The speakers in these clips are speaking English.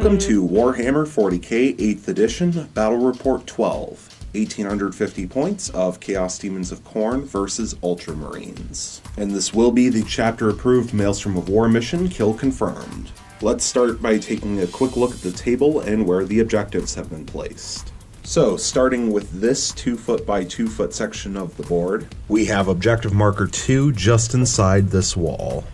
Welcome to Warhammer 40k 8th edition, Battle Report 12, 1850 points of Chaos Demons of Khorne versus Ultramarines. And this will be the chapter-approved Maelstrom of War mission, kill confirmed. Let's start by taking a quick look at the table and where the objectives have been placed. So, starting with this 2 foot by 2 foot section of the board, we have objective marker 2 just inside this wall.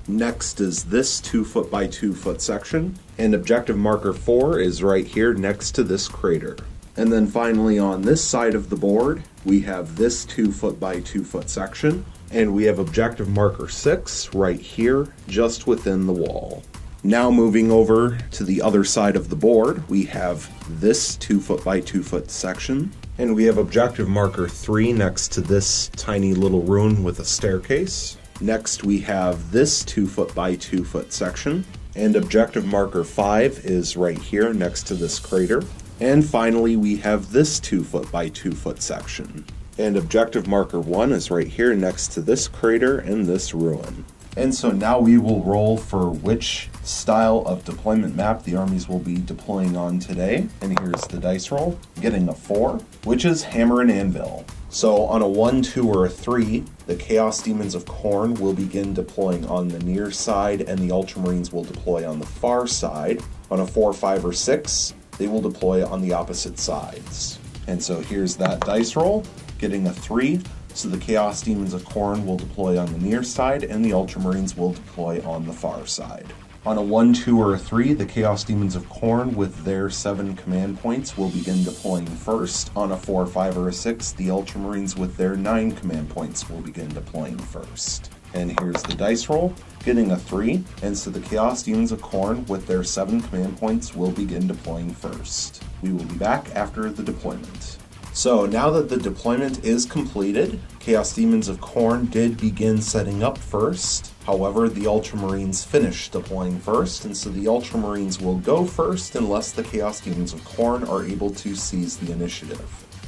Next is this 2 foot by 2 foot section, and objective marker 4 is right here next to this crater. And then finally on this side of the board, we have this 2 foot by 2 foot section, and we have objective marker 6 right here just within the wall. Now moving over to the other side of the board, we have this 2 foot by 2 foot section, and we have objective marker 3 next to this tiny little ruin with a staircase. Next we have this 2 foot by 2 foot section, and objective marker 5 is right here next to this crater. And finally we have this 2 foot by 2 foot section, and objective marker 1 is right here next to this crater and this ruin. And so now we will roll for which style of deployment map the armies will be deploying on today. And here's the dice roll, getting a 4, which is Hammer and Anvil. So on a 1, 2, or a 3, the Chaos Demons of Khorne will begin deploying on the near side and the Ultramarines will deploy on the far side. On a 4, 5, or 6, they will deploy on the opposite sides. And so here's that dice roll, getting a 3. So the Chaos Demons of Khorne will deploy on the near side and the Ultramarines will deploy on the far side. On a 1, 2, or a 3, the Chaos Demons of Khorne with their 7 command points will begin deploying first. On a 4, 5, or a 6, the Ultramarines with their 9 command points will begin deploying first. And here's the dice roll, getting a 3, and so the Chaos Demons of Khorne with their 7 command points will begin deploying first. We will be back after the deployment. So now that the deployment is completed, Chaos Demons of Khorne did begin setting up first. However, the Ultramarines finished deploying first, and so the Ultramarines will go first unless the Chaos Demons of Khorne are able to seize the initiative.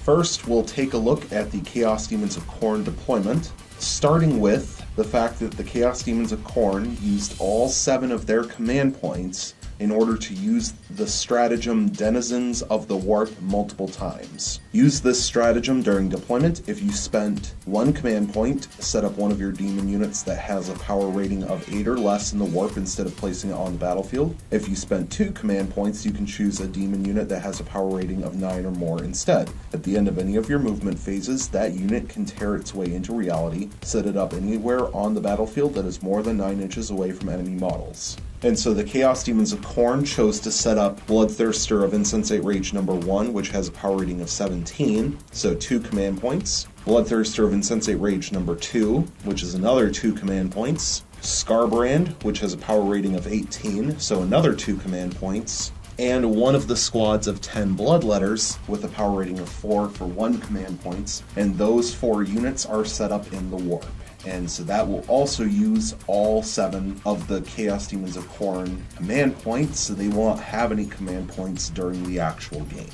First, we'll take a look at the Chaos Demons of Khorne deployment, starting with the fact that the Chaos Demons of Khorne used all 7 of their command points in order to use the stratagem Denizens of the Warp multiple times. Use this stratagem during deployment. If you spent 1 command point, set up one of your demon units that has a power rating of 8 or less in the Warp instead of placing it on the battlefield. If you spent 2 command points, you can choose a demon unit that has a power rating of 9 or more instead. At the end of any of your movement phases, that unit can tear its way into reality, set it up anywhere on the battlefield that is more than 9 inches away from enemy models. And so the Chaos Demons of Khorne chose to set up Bloodthirster of Insensate Rage number 1, which has a power rating of 17, so 2 command points. Bloodthirster of Insensate Rage number 2, which is another 2 command points. Scarbrand, which has a power rating of 18, so another 2 command points. And one of the squads of 10 Bloodletters with a power rating of 4 for 1 command points, and those 4 units are set up in the Warp. And so that will also use all 7 of the Chaos Demons of Khorne command points, so they won't have any command points during the actual game.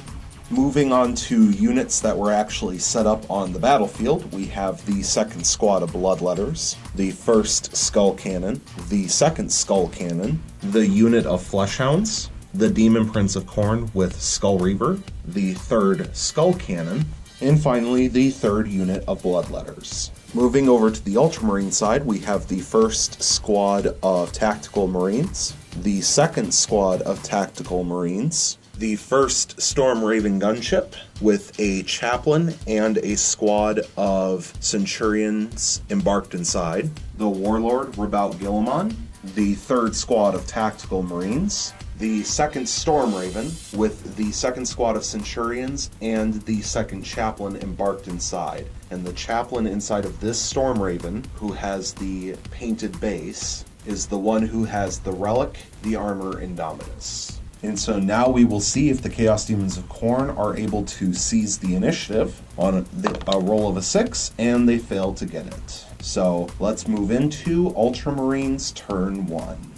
Moving on to units that were actually set up on the battlefield, we have the 2nd Squad of Bloodletters, the 1st Skull Cannon, the 2nd Skull Cannon, the unit of Fleshhounds, the Demon Prince of Khorne with Skull Reaver, the 3rd Skull Cannon, and finally the 3rd unit of Bloodletters. Moving over to the Ultramarine side, we have the 1st Squad of Tactical Marines, the 2nd Squad of Tactical Marines, the 1st Storm Raven Gunship with a Chaplain and a squad of Centurions embarked inside, the Warlord Rabout Gilliman, the 3rd Squad of Tactical Marines, the 2nd Storm Raven with the 2nd Squad of Centurions and the 2nd Chaplain embarked inside. And the Chaplain inside of this Storm Raven, who has the painted base, is the one who has the Relic, the Armor, Indomitus. And so now we will see if the Chaos Demons of Khorne are able to seize the initiative on a roll of a 6, and they fail to get it. So let's move into Ultramarines turn 1.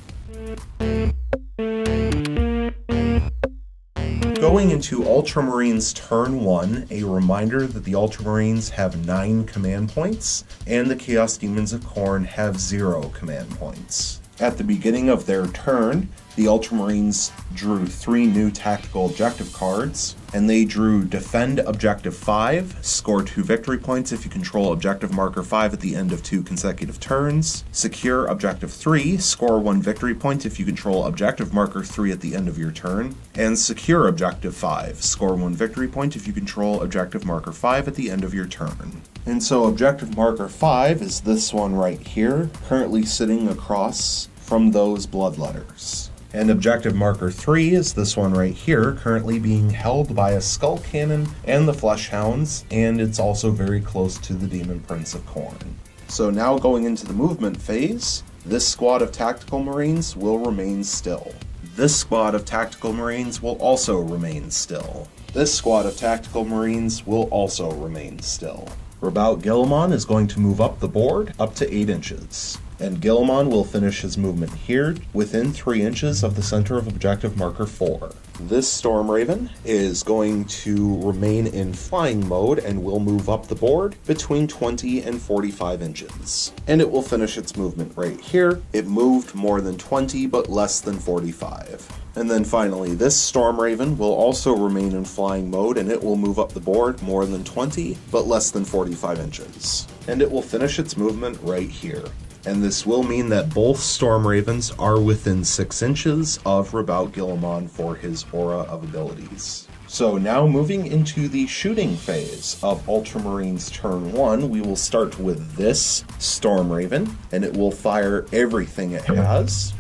Going into Ultramarines turn 1, a reminder that the Ultramarines have 9 command points, and the Chaos Demons of Khorne have 0 command points. At the beginning of their turn, The Ultramarines drew 3 new tactical objective cards, and they drew Defend Objective 5, score 2 victory points if you control Objective Marker 5 at the end of 2 consecutive turns. Secure Objective 3, score 1 victory point if you control Objective Marker 3 at the end of your turn. And Secure Objective 5, score 1 victory point if you control Objective Marker 5 at the end of your turn. And so Objective Marker 5 is this one right here, currently sitting across from those bloodletters. And Objective Marker 3 is this one right here, currently being held by a Skull Cannon and the Fleshhounds, and it's also very close to the Demon Prince of Khorne. So now going into the movement phase, this squad of Tactical Marines will remain still. This squad of Tactical Marines will also remain still. This squad of Tactical Marines will also remain still. Rabaut Guilliman is going to move up the board up to 8 inches. And Guilliman will finish his movement here within 3 inches of the center of Objective Marker 4. This Stormraven is going to remain in flying mode and will move up the board between 20 and 45 inches. And it will finish its movement right here. It moved more than 20 but less than 45. And then finally, this Stormraven will also remain in flying mode, and it will move up the board more than 20 but less than 45 inches. And it will finish its movement right here. And this will mean that both Stormravens are within 6 inches of Rabaut Guilliman for his aura of abilities. So now moving into the shooting phase of Ultramarines turn 1, we will start with this Stormraven, and it will fire everything it has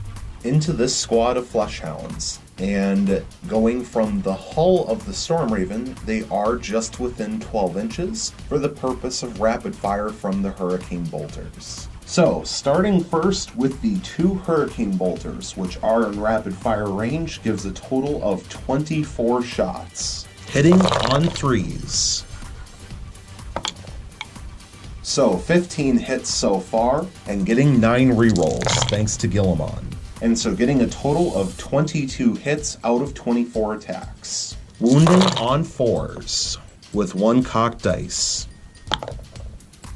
into this squad of Fleshhounds. And going from the hull of the Stormraven, they are just within 12 inches for the purpose of rapid fire from the Hurricane Bolters. So, starting first with the 2 Hurricane Bolters, which are in rapid fire range, gives a total of 24 shots, hitting on 3s. So, 15 hits so far, and getting 9 rerolls, thanks to Guilliman. And so getting a total of 22 hits out of 24 attacks. Wounding on 4s, with 1 cocked dice.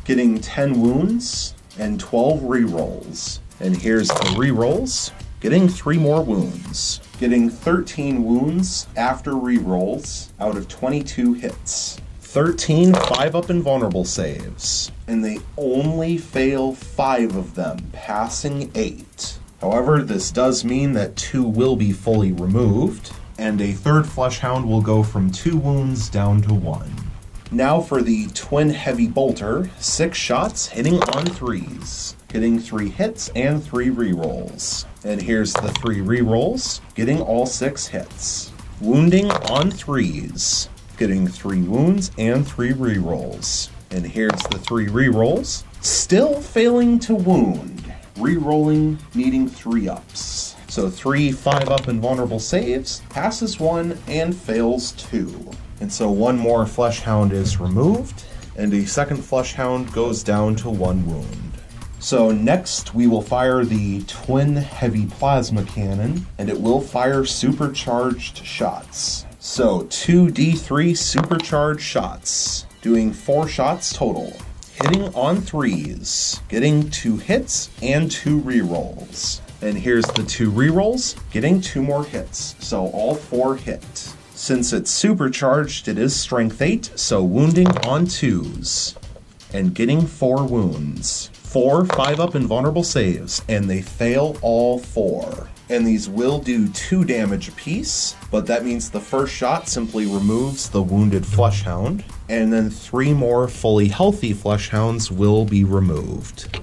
Getting 10 wounds, and 12 rerolls. And here's the rerolls. Getting 3 more wounds. Getting 13 wounds after rerolls out of 22 hits. 13 5-up invulnerable saves. And they only fail 5 of them, passing 8. However, this does mean that 2 will be fully removed, and a 3rd Fleshhound will go from 2 wounds down to 1. Now for the Twin Heavy Bolter, 6 shots hitting on 3s, getting 3 hits and 3 rerolls. And here's the 3 rerolls, getting all 6 hits. Wounding on 3s, getting 3 wounds and 3 rerolls. And here's the 3 rerolls, still failing to wound. Rerolling, needing 3-ups. So 3 5-up invulnerable saves, passes 1, and fails 2. And so 1 more Fleshhound is removed, and a 2nd Fleshhound goes down to 1 wound. So next we will fire the Twin Heavy Plasma Cannon, and it will fire supercharged shots. So 2d3 supercharged shots, doing 4 shots total. Hitting on 3s, getting 2 hits and 2 rerolls. And here's the 2 rerolls, getting 2 more hits, so all 4 hit. Since it's supercharged, it is strength 8, so wounding on 2s. And getting 4 wounds. 4 5-up invulnerable saves, and they fail all 4. And these will do 2 damage apiece, but that means the first shot simply removes the wounded Fleshhound, and then 3 more fully healthy Fleshhounds will be removed,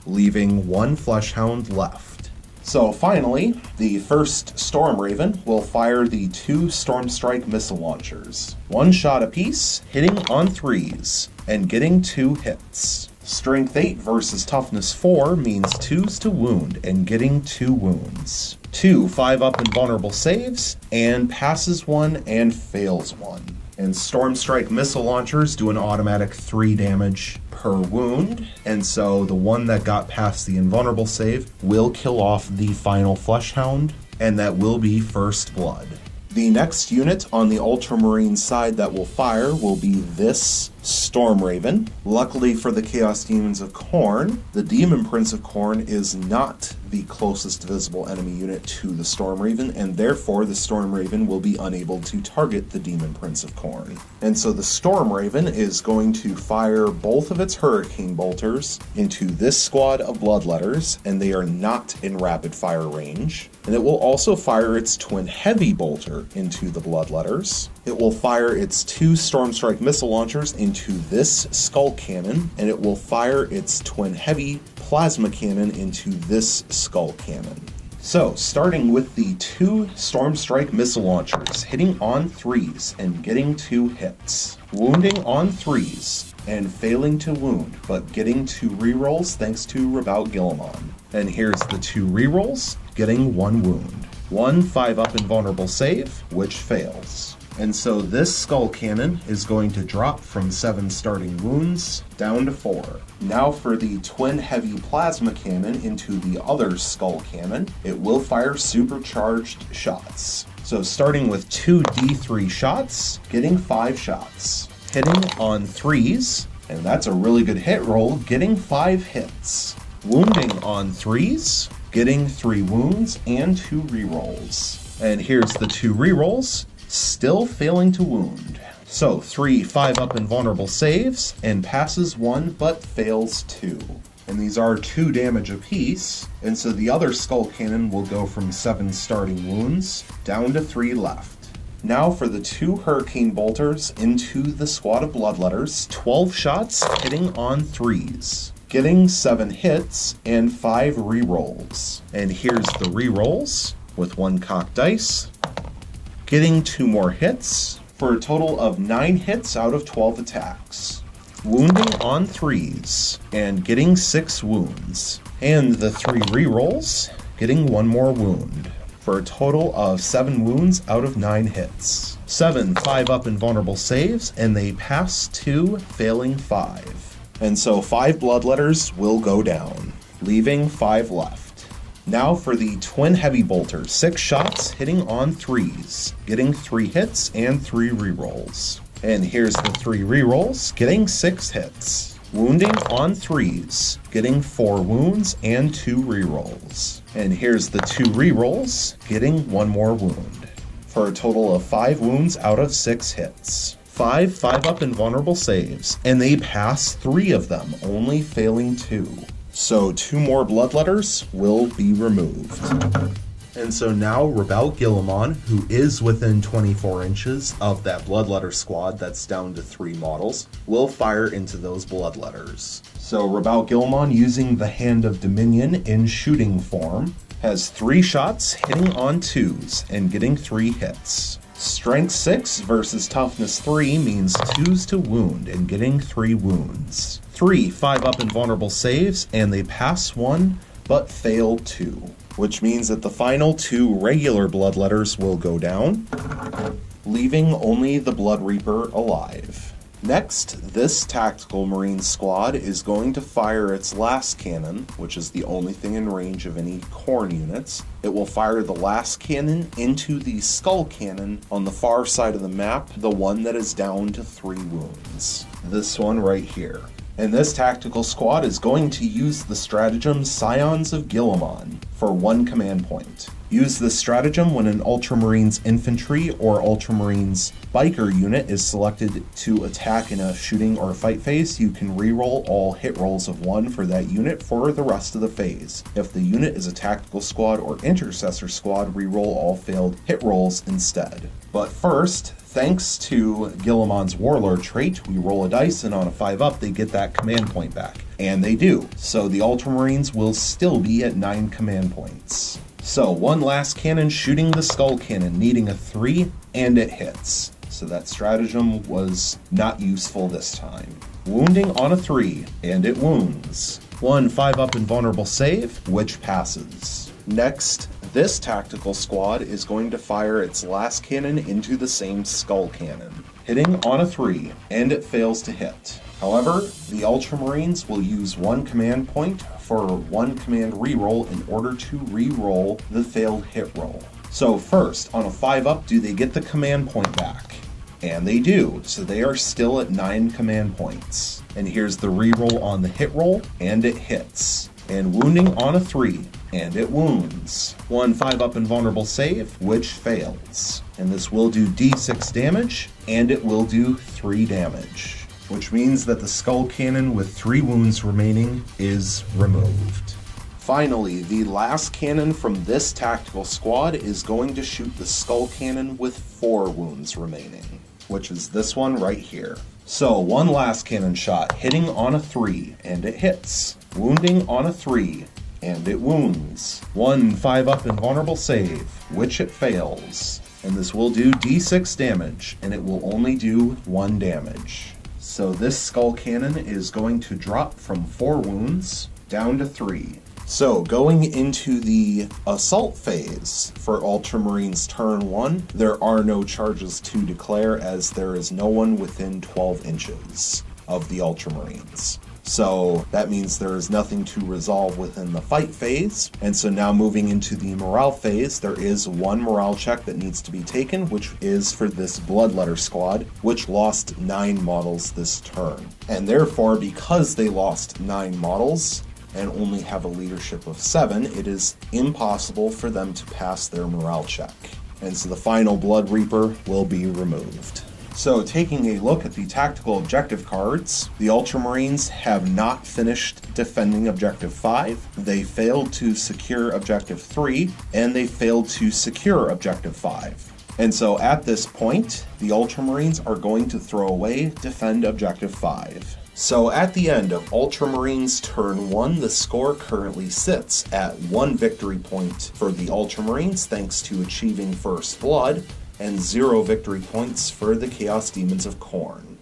leaving 1 Fleshhound left. So finally, the first Stormraven will fire the 2 Stormstrike missile launchers. 1 shot apiece, hitting on 3s, and getting 2 hits. Strength 8 versus Toughness 4 means 2s to wound and getting 2 wounds. 2 5-up invulnerable saves, and passes 1 and fails 1. And Stormstrike missile launchers do an automatic 3 damage per wound, and so the one that got past the invulnerable save will kill off the final Fleshhound, and that will be First Blood. The next unit on the Ultramarine side that will fire will be this Storm Raven. Luckily for the Chaos Demons of Khorne, the Demon Prince of Khorne is not the closest visible enemy unit to the Storm Raven, and therefore the Storm Raven will be unable to target the Demon Prince of Khorne. And so the Storm Raven is going to fire both of its Hurricane Bolters into this squad of Bloodletters, and they are not in rapid fire range. And it will also fire its Twin Heavy Bolter into the Bloodletters. It will fire its 2 Storm Strike missile launchers into this Skull Cannon, and it will fire its Twin Heavy Plasma Cannon into this Skull Cannon. So, starting with the 2 Storm Strike missile launchers, hitting on 3s and getting 2 hits. Wounding on 3s and failing to wound, but getting 2 rerolls thanks to Rabaut Guilliman. And here's the 2 rerolls, getting 1 wound. 1 5-up invulnerable save, which fails. And so this Skull Cannon is going to drop from 7 starting wounds down to 4. Now for the Twin Heavy Plasma Cannon into the other Skull Cannon, it will fire supercharged shots. So starting with 2 D3 shots, getting 5 shots. Hitting on 3s, and that's a really good hit roll, getting 5 hits. Wounding on 3s, getting 3 wounds and 2 rerolls. And here's the 2 rerolls. Still failing to wound. So 3 5-up invulnerable saves and passes 1 but fails 2. And these are 2 damage apiece, and so the other Skull Cannon will go from 7 starting wounds down to 3 left. Now for the 2 Hurricane Bolters into the squad of Bloodletters, 12 shots hitting on 3s. Getting 7 hits and 5 rerolls. And here's the rerolls with 1 cocked dice. Getting 2 more hits for a total of 9 hits out of 12 attacks. Wounding on 3s and getting 6 wounds. And the 3 rerolls, getting 1 more wound for a total of 7 wounds out of 9 hits. 7 5-up invulnerable saves, and they pass 2, failing 5. And so 5 Bloodletters will go down, leaving 5 left. Now for the Twin Heavy Bolter, 6 shots hitting on 3s, getting 3 hits and 3 rerolls. And here's the 3 rerolls, getting 6 hits. Wounding on 3s, getting 4 wounds and 2 rerolls. And here's the 2 rerolls, getting 1 more wound, for a total of 5 wounds out of 6 hits. 5 5-up invulnerable saves, and they pass 3 of them, only failing 2. So 2 more Bloodletters will be removed. And so now Rabaut Guilliman, who is within 24 inches of that Bloodletter squad that's down to 3 models, will fire into those Bloodletters. So Rabaut Guilliman, using the Hand of Dominion in shooting form, has 3 shots hitting on 2s and getting 3 hits. Strength 6 versus Toughness 3 means 2s to wound and getting 3 wounds. 3 5-up invulnerable saves, and they pass 1 but fail 2, which means that the final 2 regular Bloodletters will go down, leaving only the Blood Reaper alive. Next, this Tactical Marine squad is going to fire its last cannon, which is the only thing in range of any Khorne units. It will fire the last cannon into the Skull Cannon on the far side of the map, the one that is down to 3 wounds. This one right here. And this tactical squad is going to use the stratagem Scions of Guilliman for 1 command point. Use this stratagem when an Ultramarines infantry or Ultramarines biker unit is selected to attack in a shooting or fight phase. You can reroll all hit rolls of 1 for that unit for the rest of the phase. If the unit is a tactical squad or intercessor squad, reroll all failed hit rolls instead. But first, thanks to Guilliman's Warlord trait, we roll a dice, and on a 5-up, they get that command point back. And they do. So the Ultramarines will still be at 9 command points. So 1 last cannon shooting the Skull Cannon, needing a 3, and it hits. So that stratagem was not useful this time. Wounding on a 3, and it wounds. 1 5-up invulnerable save, which passes. Next, this tactical squad is going to fire its last cannon into the same Skull Cannon, hitting on a 3, and it fails to hit. However, the Ultramarines will use 1 command point for 1 command reroll in order to reroll the failed hit roll. So first, on a 5-up, do they get the command point back? And they do, so they are still at 9 command points. And here's the reroll on the hit roll, and it hits. And wounding on a 3, and it wounds. 1 5-up invulnerable save, which fails. And this will do d6 damage, and it will do 3 damage. Which means that the skull cannon with 3 wounds remaining is removed. Finally, the last cannon from this tactical squad is going to shoot the skull cannon with 4 wounds remaining, which is this one right here. So, one last cannon shot, hitting on a 3, and it hits. Wounding on a 3, and it wounds. 1 5-up invulnerable save, which it fails. And this will do d6 damage, and it will only do 1 damage. So this skull cannon is going to drop from 4 wounds down to 3. So going into the assault phase for Ultramarines turn 1, there are no charges to declare as there is no one within 12 inches of the Ultramarines. So that means there is nothing to resolve within the fight phase. And so now moving into the morale phase, there is 1 morale check that needs to be taken, which is for this Bloodletter squad, which lost 9 models this turn. And therefore, because they lost 9 models, and only have a leadership of 7, it is impossible for them to pass their morale check. And so the final Blood Reaper will be removed. So taking a look at the tactical objective cards, the Ultramarines have not finished defending Objective 5, they failed to secure Objective 3, and they failed to secure Objective 5. And so at this point, the Ultramarines are going to throw away Defend Objective 5. So at the end of Ultramarines turn 1, the score currently sits at 1 victory point for the Ultramarines thanks to achieving First Blood, and 0 victory points for the Chaos Demons of Khorne.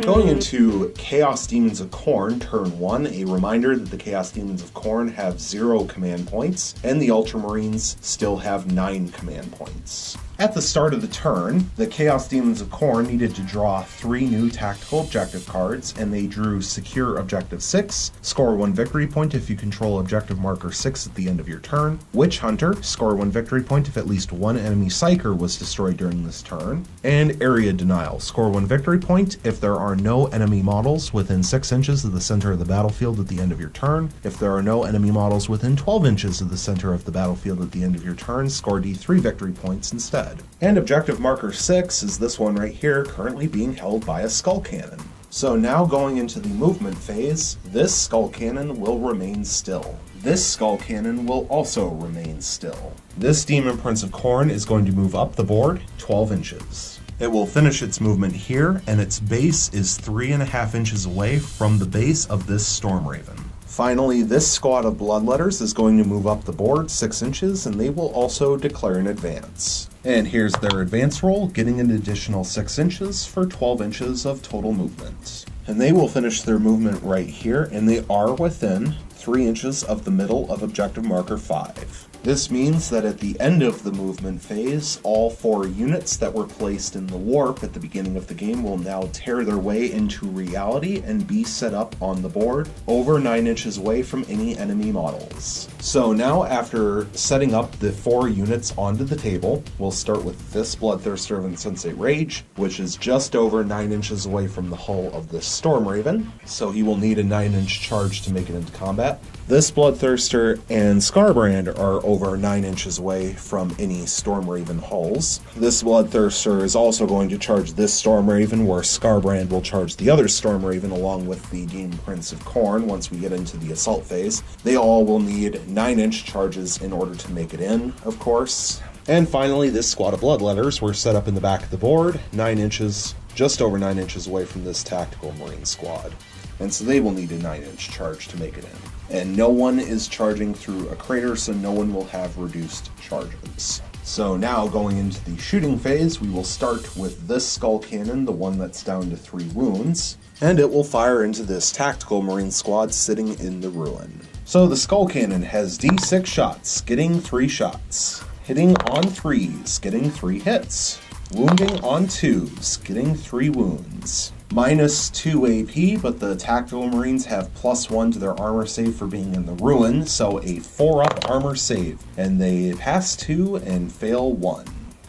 Going into Chaos Demons of Khorne turn 1, a reminder that the Chaos Demons of Khorne have 0 command points, and the Ultramarines still have 9 command points. At the start of the turn, the Chaos Demons of Khorne needed to draw 3 new tactical objective cards, and they drew Secure Objective 6, score 1 victory point if you control Objective Marker 6 at the end of your turn, Witch Hunter, score 1 victory point if at least 1 enemy Psyker was destroyed during this turn, and Area Denial, score 1 victory point if there are no enemy models within 6 inches of the center of the battlefield at the end of your turn. If there are no enemy models within 12 inches of the center of the battlefield at the end of your turn, score D3 victory points instead. And Objective Marker 6 is this one right here, currently being held by a Skull Cannon. So now going into the movement phase, this Skull Cannon will remain still. This Skull Cannon will also remain still. This Demon Prince of Khorne is going to move up the board 12 inches. It will finish its movement here, and its base is 3.5 inches away from the base of this Storm Raven. Finally, this squad of Bloodletters is going to move up the board 6 inches, and they will also declare an advance. And here's their advance roll, getting an additional 6 inches for 12 inches of total movement. And they will finish their movement right here, and they are within 3 inches of the middle of Objective Marker 5. This means that at the end of the movement phase, all 4 units that were placed in the warp at the beginning of the game will now tear their way into reality and be set up on the board over 9 inches away from any enemy models. So now after setting up the 4 units onto the table, we'll start with this Bloodthirster of Insensate Rage, which is just over 9 inches away from the hull of this Storm Raven, so he will need a 9-inch charge to make it into combat. This Bloodthirster and Scarbrand are over 9 inches away from any Storm Raven hulls. This Bloodthirster is also going to charge this Storm Raven, where Scarbrand will charge the other Storm Raven along with the Demon Prince of Khorne once we get into the assault phase. They all will need 9-inch charges in order to make it in, of course. And finally, this squad of Bloodletters were set up in the back of the board, 9 inches, just over 9 inches away from this tactical Marine squad. And so they will need a 9-inch charge to make it in. And no one is charging through a crater, so no one will have reduced charges. So now going into the shooting phase, we will start with this Skull Cannon, the one that's down to 3 wounds, and it will fire into this tactical Marine squad sitting in the ruin. So the Skull Cannon has D6 shots, getting 3 shots. Hitting on 3s, getting 3 hits. Wounding on 2s, getting 3 wounds. -2 AP, but the Tactical Marines have +1 to their armor save for being in the ruin, so a 4-up armor save. And they pass 2 and fail 1.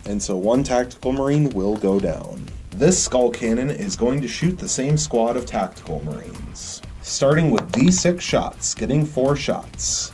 And so 1 Tactical Marine will go down. This Skull Cannon is going to shoot the same squad of Tactical Marines. Starting with D6 shots, getting 4 shots.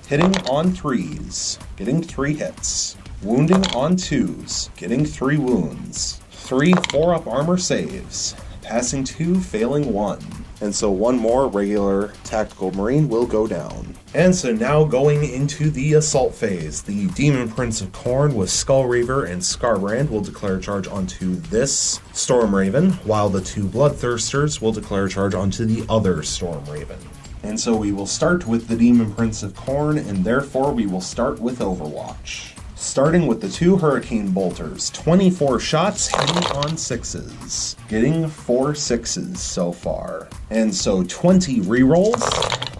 Hitting on 3s, getting 3 hits. Wounding on 2s, getting 3 wounds. 3 4-up armor saves. Passing 2, failing 1. And so 1 more regular Tactical Marine will go down. And so now going into the assault phase, the Demon Prince of Khorne with Skullreaver and Scarbrand will declare charge onto this Stormraven, while the 2 Bloodthirsters will declare charge onto the other Stormraven. And so we will start with the Demon Prince of Khorne, and therefore we will start with Overwatch. Starting with the 2 Hurricane Bolters, 24 shots hitting on 6s, getting 4 6s so far. And so 20 rerolls,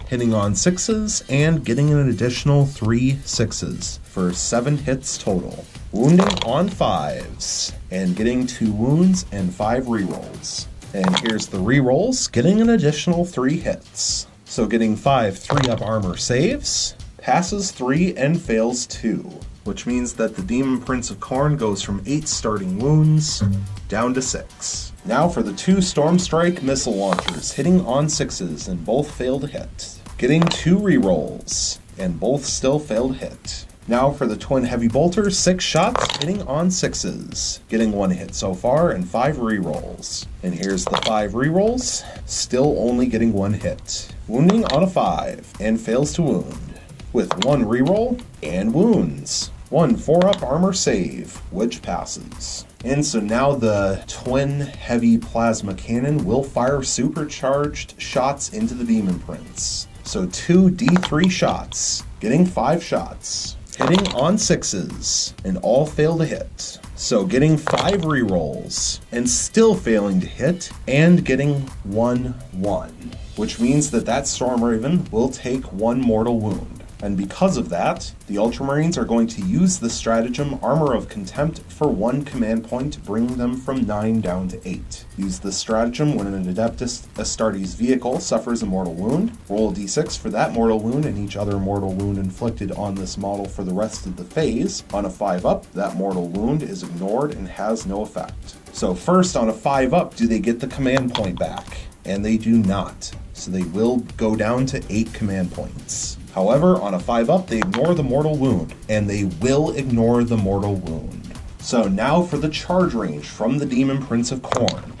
hitting on 6s, and getting an additional 3 6s, for 7 hits total. Wounding on 5s, and getting 2 wounds and 5 rerolls. And here's the rerolls, getting an additional 3 hits. So getting 5 3-up armor saves, passes 3 and fails 2. Which means that the Demon Prince of Khorne goes from 8 starting wounds down to 6. Now for the 2 Stormstrike missile launchers, hitting on 6s and both fail to hit. Getting 2 rerolls, and both still fail to hit. Now for the Twin Heavy Bolters, 6 shots, hitting on 6s. Getting 1 hit so far and 5 rerolls. And here's the 5 rerolls, still only getting 1 hit. Wounding on a 5, and fails to wound. With 1 reroll, and wounds. 1 4-up armor save, which passes. And so now the Twin Heavy Plasma Cannon will fire supercharged shots into the Demon Prince. So 2 D3 shots, getting 5 shots. Hitting on 6s, and all fail to hit. So getting 5 rerolls, and still failing to hit, and getting 1 1. Which means that Stormraven will take 1 mortal wound. And because of that, the Ultramarines are going to use the stratagem Armor of Contempt for 1 command point to bring them from 9 down to 8. Use this stratagem when an Adeptus Astartes vehicle suffers a mortal wound. Roll a d6 for that mortal wound and each other mortal wound inflicted on this model for the rest of the phase. On a 5-up, that mortal wound is ignored and has no effect. So first, on a 5-up, do they get the command point back? And they do not. So they will go down to 8 command points. However, on a 5-up, they ignore the mortal wound, and they will ignore the mortal wound. So now for the charge range from the Demon Prince of Khorne.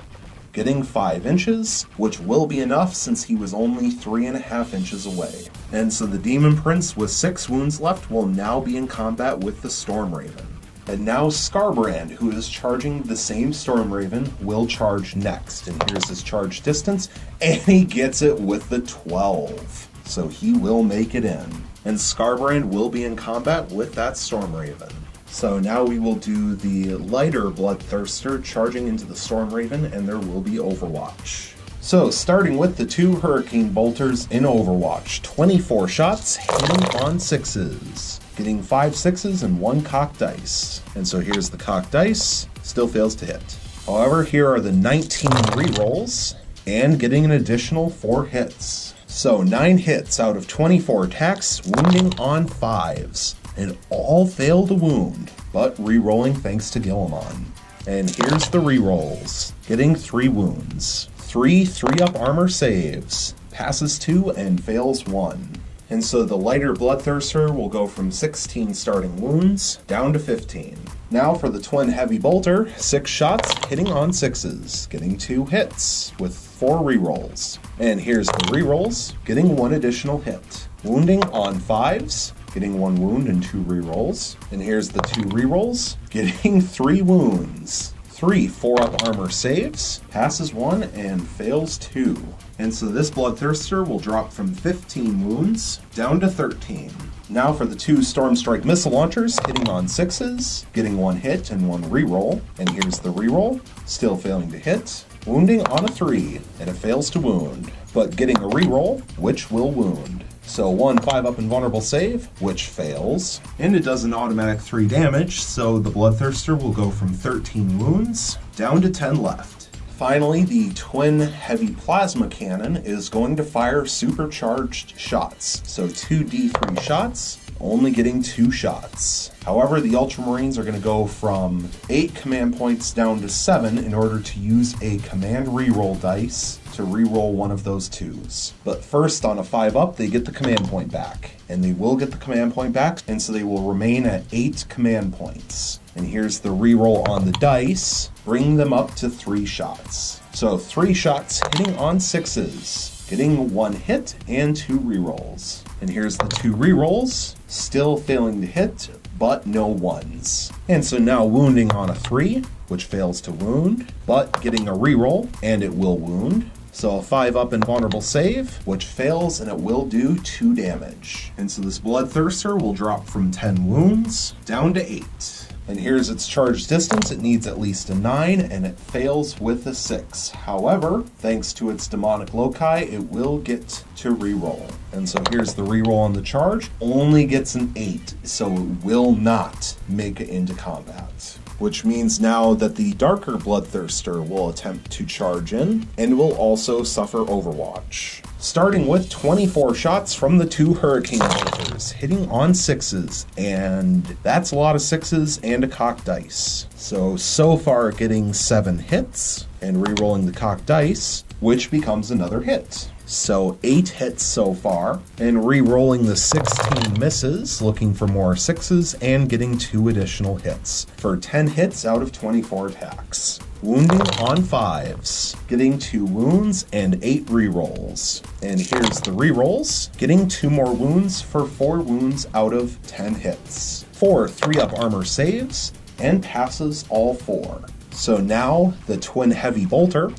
Getting 5 inches, which will be enough since he was only 3.5 inches away. And so the Demon Prince with 6 wounds left will now be in combat with the Stormraven. And now Scarbrand, who is charging the same Stormraven, will charge next. And here's his charge distance, and he gets it with the 12. So he will make it in. And Scarbrand will be in combat with that Stormraven. So now we will do the lighter Bloodthirster charging into the Stormraven, and there will be Overwatch. So starting with the 2 Hurricane Bolters in Overwatch. 24 shots, hitting on 6s. Getting 5 6s and 1 cocked dice. And so here's the cocked dice, still fails to hit. However, here are the 19 rerolls, and getting an additional 4 hits. So 9 hits out of 24 attacks, wounding on 5s, and all fail to wound, but re-rolling thanks to Guilliman. And here's the re-rolls, getting 3 wounds. 3 3-up armor saves, passes 2 and fails 1. And so the lighter Bloodthirster will go from 16 starting wounds down to 15. Now for the Twin Heavy Bolter, 6 shots, hitting on 6s, getting 2 hits with 4 rerolls. And here's the rerolls, getting 1 additional hit. Wounding on 5s, getting 1 wound and 2 rerolls. And here's the 2 rerolls, getting 3 wounds. 3 4-up armor saves, passes 1 and fails 2. And so this Bloodthirster will drop from 15 wounds down to 13. Now for the 2 Stormstrike missile launchers, hitting on 6s, getting 1 hit and 1 reroll. And here's the reroll, still failing to hit. Wounding on a 3, and it fails to wound, but getting a reroll, which will wound. So 1 5-up invulnerable save, which fails, and it does an automatic 3 damage, so the Bloodthirster will go from 13 wounds down to 10 left. Finally, the twin heavy plasma cannon is going to fire supercharged shots. So 2d3 shots, only getting 2 shots. However, the Ultramarines are going to go from 8 command points down to 7 in order to use a command reroll dice to reroll one of those 2s. But first, on a 5-up, they get the command point back. And they will get the command point back, and so they will remain at 8 command points. And here's the reroll on the dice, bring them up to 3 shots. So 3 shots hitting on 6s, getting 1 hit and 2 rerolls. And here's the 2 rerolls, still failing to hit, but no 1s. And so now wounding on a 3, which fails to wound, but getting a reroll, and it will wound. So a 5-up invulnerable save, which fails, and it will do 2 damage. And so this Bloodthirster will drop from 10 wounds down to 8. And here's its charge distance. It needs at least a 9, and it fails with a 6. However, thanks to its demonic loci, it will get to reroll. And so here's the reroll on the charge. Only gets an 8, so it will not make it into combat. Which means now that the darker Bloodthirster will attempt to charge in, and will also suffer Overwatch. Starting with 24 shots from the 2 Hurricane Bolters, hitting on 6s, and that's a lot of 6s and a cocked dice. So far getting 7 hits, and re-rolling the cocked dice, which becomes another hit. So 8 hits so far, and re-rolling the 16 misses, looking for more 6s, and getting 2 additional hits, for 10 hits out of 24 attacks. Wounding on 5s, getting 2 wounds and 8 rerolls. And here's the rerolls, getting 2 more wounds for 4 wounds out of 10 hits. 4 3-up armor saves, and passes all 4. So now the twin heavy bolter,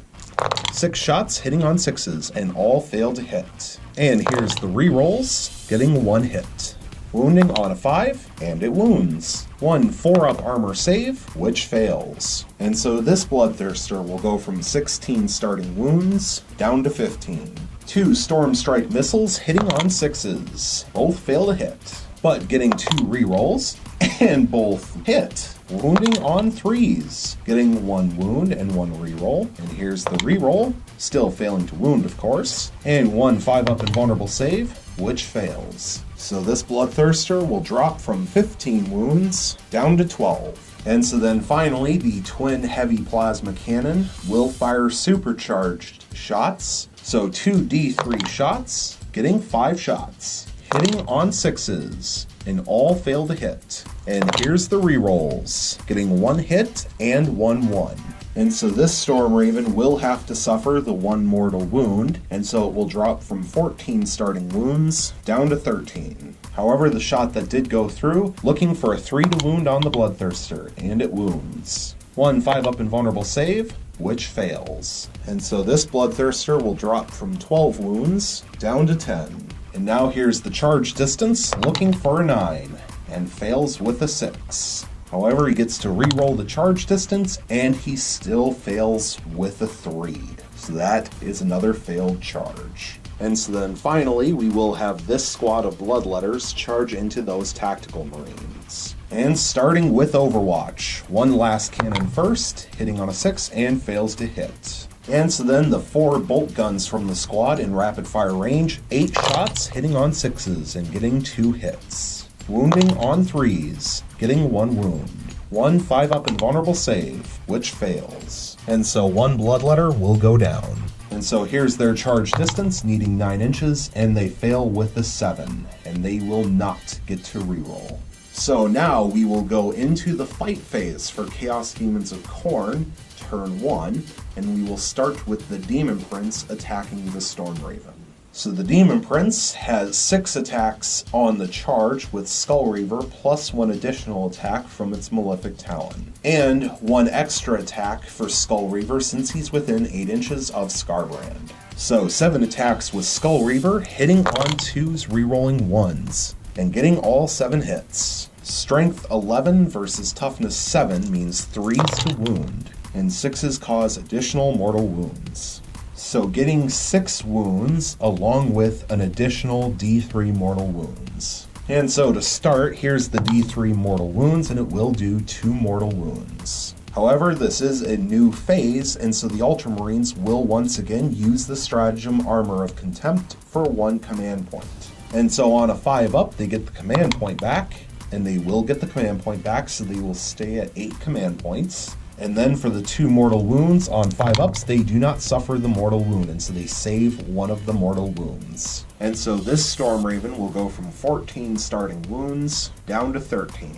6 shots hitting on 6s, and all fail to hit. And here's the rerolls, getting 1 hit. Wounding on a 5, and it wounds. 1 4-up armor save, which fails. And so this Bloodthirster will go from 16 starting wounds down to 15. 2 Storm Strike missiles hitting on 6s. Both fail to hit, but getting 2 rerolls, and both hit. Wounding on 3s, getting 1 wound and 1 reroll. And here's the reroll, still failing to wound, of course. And 1 5-up invulnerable save, which fails. So this Bloodthirster will drop from 15 wounds down to 12. And so then finally, the twin heavy plasma cannon will fire supercharged shots. So 2d3 shots, getting 5 shots, hitting on 6s, and all fail to hit. And here's the rerolls, getting 1 hit and 1 1. And so this Storm Raven will have to suffer the 1 mortal wound, and so it will drop from 14 starting wounds down to 13. However, the shot that did go through, looking for a 3 to wound on the Bloodthirster, and it wounds. 1 5-up invulnerable save, which fails. And so this Bloodthirster will drop from 12 wounds down to 10. And now here's the charge distance, looking for a 9, and fails with a 6. However, he gets to re-roll the charge distance, and he still fails with a 3. So that is another failed charge. And so then finally, we will have this squad of Bloodletters charge into those Tactical Marines. And starting with Overwatch, 1 last cannon first, hitting on a 6, and fails to hit. And so then the 4 bolt guns from the squad in rapid fire range, 8 shots hitting on 6s and getting 2 hits. Wounding on 3s, getting 1 wound. 1 5-up invulnerable save, which fails. And so 1 Bloodletter will go down. And so here's their charge distance, needing 9 inches, and they fail with a 7, and they will not get to reroll. So now we will go into the fight phase for Chaos Daemons of Khorne, turn 1, and we will start with the Demon Prince attacking the Storm Raven. So the Demon Prince has 6 attacks on the charge with Skull Reaver plus 1 additional attack from its Malefic Talon. And 1 extra attack for Skull Reaver since he's within 8 inches of Scarbrand. So 7 attacks with Skull Reaver, hitting on 2s, rerolling 1s, and getting all 7 hits. Strength 11 versus Toughness 7 means 3s to wound, and 6s cause additional mortal wounds. So getting 6 wounds along with an additional D3 mortal wounds. And so to start, here's the D3 mortal wounds, and it will do 2 mortal wounds. However, this is a new phase, and so the Ultramarines will once again use the stratagem Armor of Contempt for 1 command point. And so on a 5-up, they get the command point back, and they will get the command point back, so they will stay at 8 command points. And then for the 2 mortal wounds on 5-ups, they do not suffer the mortal wound, and so they save 1 of the mortal wounds. And so this Storm Raven will go from 14 starting wounds down to 13.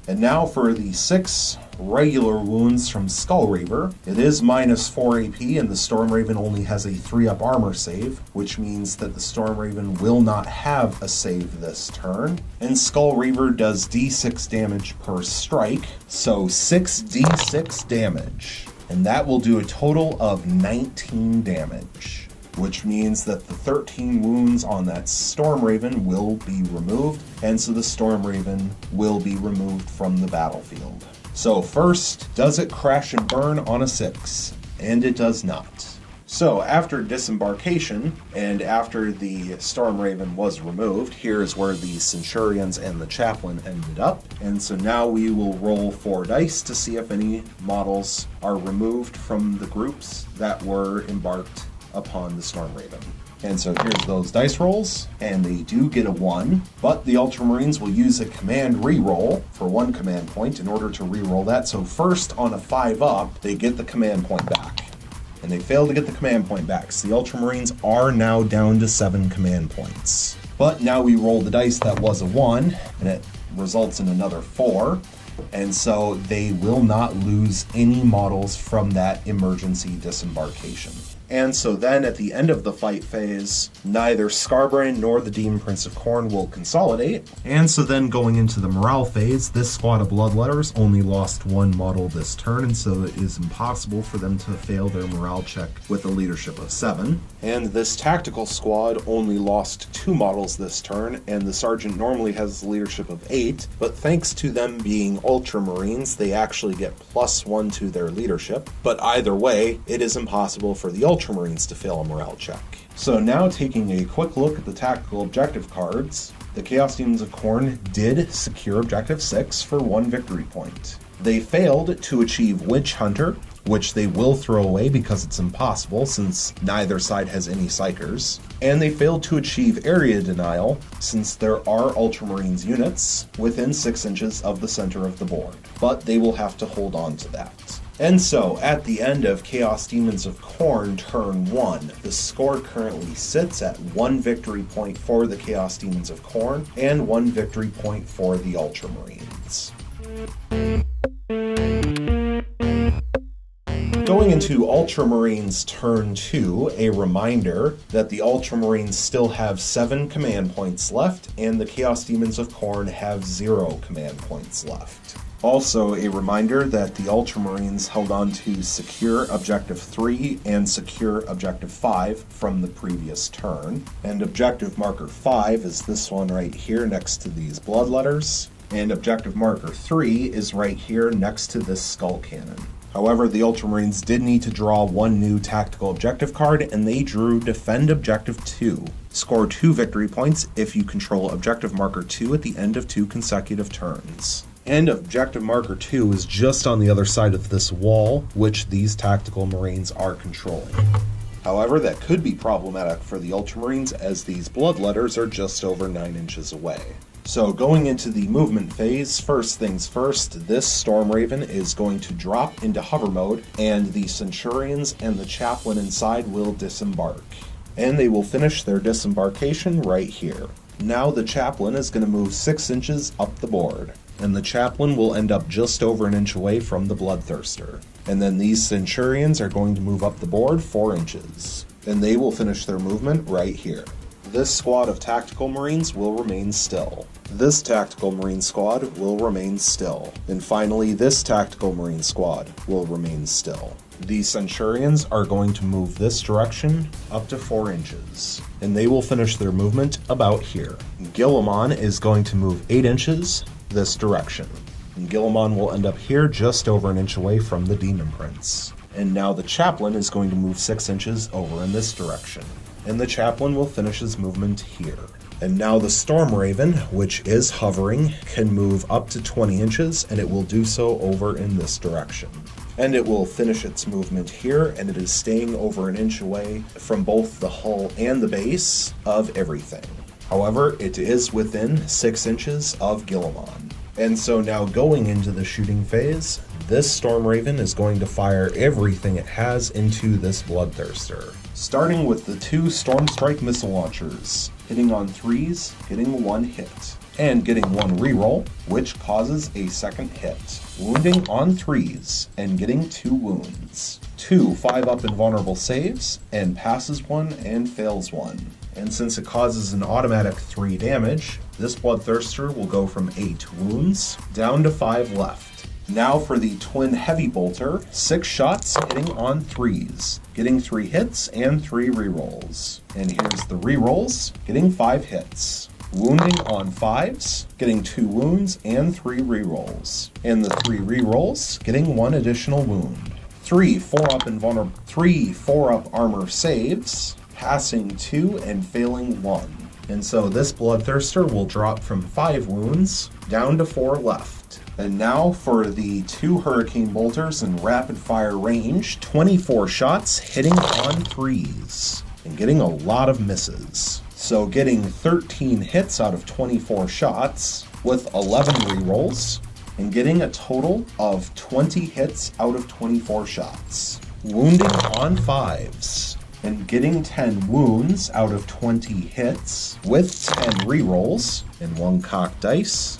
And now for the 6 regular wounds from Skullraver. It is minus 4 AP, and the Storm Raven only has a 3-up armor save, which means that the Storm Raven will not have a save this turn. And Skullraver does d6 damage per strike, so 6d6 damage. And that will do a total of 19 damage. Which means that the 13 wounds on that Storm Raven will be removed, and so the Storm Raven will be removed from the battlefield. So first, does it crash and burn on a 6? And it does not. So after disembarkation, and after the Storm Raven was removed, here is where the Centurions and the Chaplain ended up. And so now we will roll 4 dice to see if any models are removed from the groups that were embarked upon the Storm Raven. And so here's those dice rolls, and they do get a 1, but the Ultramarines will use a command reroll for 1 command point in order to reroll that. So first on a 5-up, they get the command point back. And they fail to get the command point back, so the Ultramarines are now down to 7 command points. But now we roll the dice that was a 1, and it results in another 4. And so they will not lose any models from that emergency disembarkation. And so then at the end of the fight phase, neither Scarbrain nor the Demon Prince of Khorne will consolidate. And so then going into the morale phase, this squad of Bloodletters only lost 1 model this turn, and so it is impossible for them to fail their morale check with a leadership of 7. And this tactical squad only lost 2 models this turn, and the sergeant normally has a leadership of 8, but thanks to them being Ultramarines, they actually get +1 to their leadership. But either way, it is impossible for the Ultramarines to fail a morale check. So now taking a quick look at the tactical objective cards, the Chaos Demons of Khorne did secure objective 6 for 1 victory point. They failed to achieve Witch Hunter, which they will throw away because it's impossible since neither side has any Psychers. And they failed to achieve Area Denial since there are Ultramarines units within 6 inches of the center of the board. But they will have to hold on to that. And so, at the end of Chaos Demons of Khorne turn 1, the score currently sits at 1 victory point for the Chaos Demons of Khorne and 1 victory point for the Ultramarines. Going into Ultramarines turn 2, a reminder that the Ultramarines still have 7 command points left, and the Chaos Demons of Khorne have 0 command points left. Also, a reminder that the Ultramarines held on to Secure Objective 3 and Secure Objective 5 from the previous turn. And Objective Marker 5 is this one right here next to these Bloodletters. And Objective Marker 3 is right here next to this Skull Cannon. However, the Ultramarines did need to draw 1 new tactical objective card, and they drew Defend Objective 2. Score 2 victory points if you control Objective Marker 2 at the end of 2 consecutive turns. And Objective Marker 2 is just on the other side of this wall, which these tactical Marines are controlling. However, that could be problematic for the Ultramarines as these Bloodletters are just over 9 inches away. So going into the movement phase, first things first, this Storm Raven is going to drop into hover mode, and the Centurions and the Chaplain inside will disembark. And they will finish their disembarkation right here. Now the Chaplain is going to move 6 inches up the board, and the Chaplain will end up just over an inch away from the Bloodthirster. And then these Centurions are going to move up the board 4 inches, and they will finish their movement right here. This squad of tactical Marines will remain still. This tactical Marine squad will remain still. And finally, this tactical Marine squad will remain still. The Centurions are going to move this direction up to 4 inches, and they will finish their movement about here. Guilliman is going to move 8 inches this direction, and Guilliman will end up here just over an inch away from the Demon Prince. And now the Chaplain is going to move 6 inches over in this direction, and the Chaplain will finish his movement here. And now the Storm Raven, which is hovering, can move up to 20 inches, and it will do so over in this direction. And it will finish its movement here, and it is staying over an inch away from both the hull and the base of everything. However, it is within 6 inches of Guilliman. And so now going into the shooting phase, this Storm Raven is going to fire everything it has into this Bloodthirster. Starting with the 2 Storm Strike missile launchers, hitting on 3s, getting 1 hit, and getting 1 reroll, which causes a second hit. Wounding on 3s, and getting 2 wounds. 2 5-up invulnerable saves, and passes 1 and fails 1. And since it causes an automatic 3 damage, this Bloodthirster will go from 8 wounds down to 5 left. Now for the Twin Heavy Bolter, 6 shots hitting on 3s, getting 3 hits and 3 rerolls. And here's the rerolls, getting 5 hits. Wounding on 5s, getting 2 wounds and 3 rerolls. And the 3 rerolls, getting 1 additional wound. 3 4-up armor saves, passing 2 and failing 1. And so this Bloodthirster will drop from 5 wounds down to 4 left. And now for the 2 Hurricane Bolters in rapid fire range, 24 shots hitting on 3s and getting a lot of misses. So getting 13 hits out of 24 shots with 11 rerolls and getting a total of 20 hits out of 24 shots. Wounding on 5s and getting 10 wounds out of 20 hits with 10 rerolls and 1 cocked dice,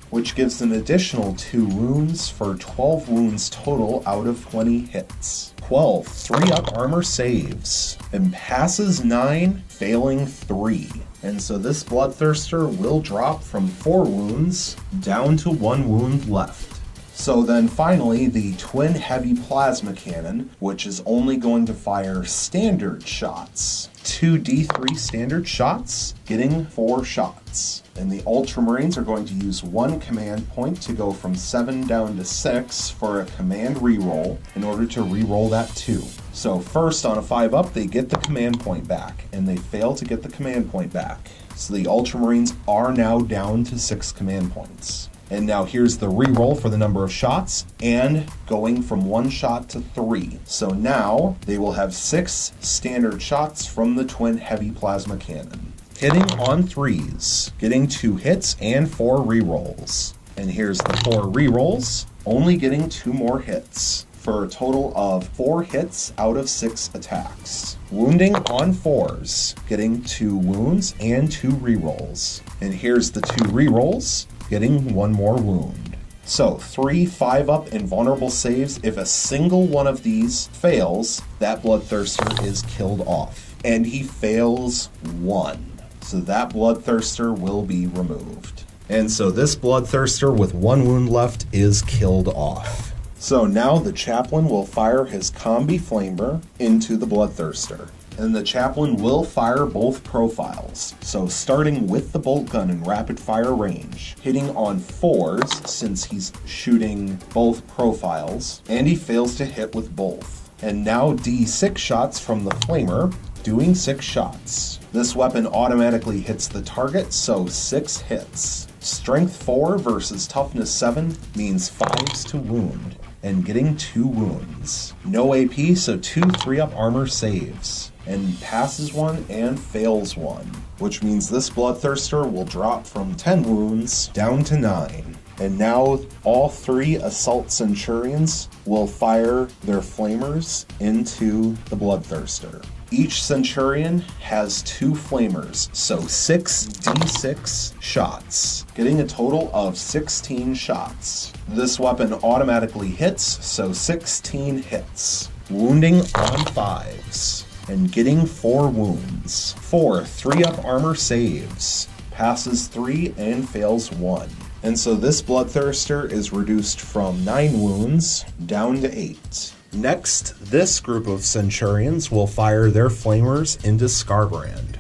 which gives an additional 2 wounds for 12 wounds total out of 20 hits. 12 3-up armor saves and passes 9, failing 3. And so this Bloodthirster will drop from 4 wounds down to 1 wound left. So then finally, the Twin Heavy Plasma Cannon, which is only going to fire standard shots. 2 D3 standard shots, getting 4 shots. And the Ultramarines are going to use 1 command point to go from 7 down to 6 for a command reroll in order to reroll that 2. So first on a 5-up, they get the command point back, and they fail to get the command point back. So the Ultramarines are now down to 6 command points. And now here's the reroll for the number of shots, and going from 1 shot to 3. So now they will have 6 standard shots from the Twin Heavy Plasma Cannon. Hitting on 3s, getting 2 hits and 4 rerolls. And here's the 4 rerolls, only getting 2 more hits, for a total of 4 hits out of 6 attacks. Wounding on 4s, getting 2 wounds and 2 rerolls. And here's the 2 rerolls, getting 1 more wound. So 3 5-up invulnerable saves. If a single one of these fails, that Bloodthirster is killed off. And he fails 1. So that Bloodthirster will be removed. And so this Bloodthirster with 1 wound left is killed off. So now the Chaplain will fire his Combi Flamer into the Bloodthirster. And the Chaplain will fire both profiles. So starting with the bolt gun in rapid fire range, hitting on 4s since he's shooting both profiles, and he fails to hit with both. And now D6 shots from the Flamer, doing 6 shots. This weapon automatically hits the target, so 6 hits. Strength 4 versus Toughness 7 means 5s to wound, and getting 2 wounds. No AP, so 2 3-up armor saves, and passes 1 and fails 1, which means this Bloodthirster will drop from 10 wounds down to 9. And now all 3 Assault Centurions will fire their Flamers into the Bloodthirster. Each Centurion has 2 Flamers, so 6 D6 shots, getting a total of 16 shots. This weapon automatically hits, so 16 hits. Wounding on 5s, and getting 4 wounds. 4 3-up armor saves, passes 3 and fails 1. And so this Bloodthirster is reduced from 9 wounds down to 8. Next, this group of Centurions will fire their Flamers into Scarbrand.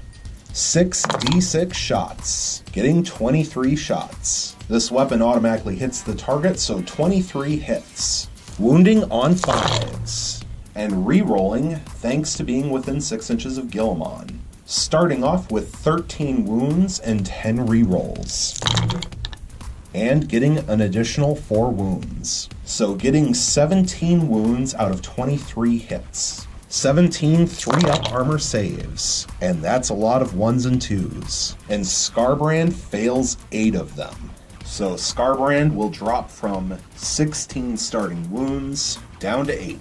6 D6 shots, getting 23 shots. This weapon automatically hits the target, so 23 hits. Wounding on 5s, and re-rolling thanks to being within 6 inches of Guilliman. Starting off with 13 wounds and 10 re-rolls. and getting an additional 4 wounds. So getting 17 wounds out of 23 hits. 17 3-up armor saves, and that's a lot of 1s and 2s. And Skarbrand fails 8 of them. So Skarbrand will drop from 16 starting wounds down to 8.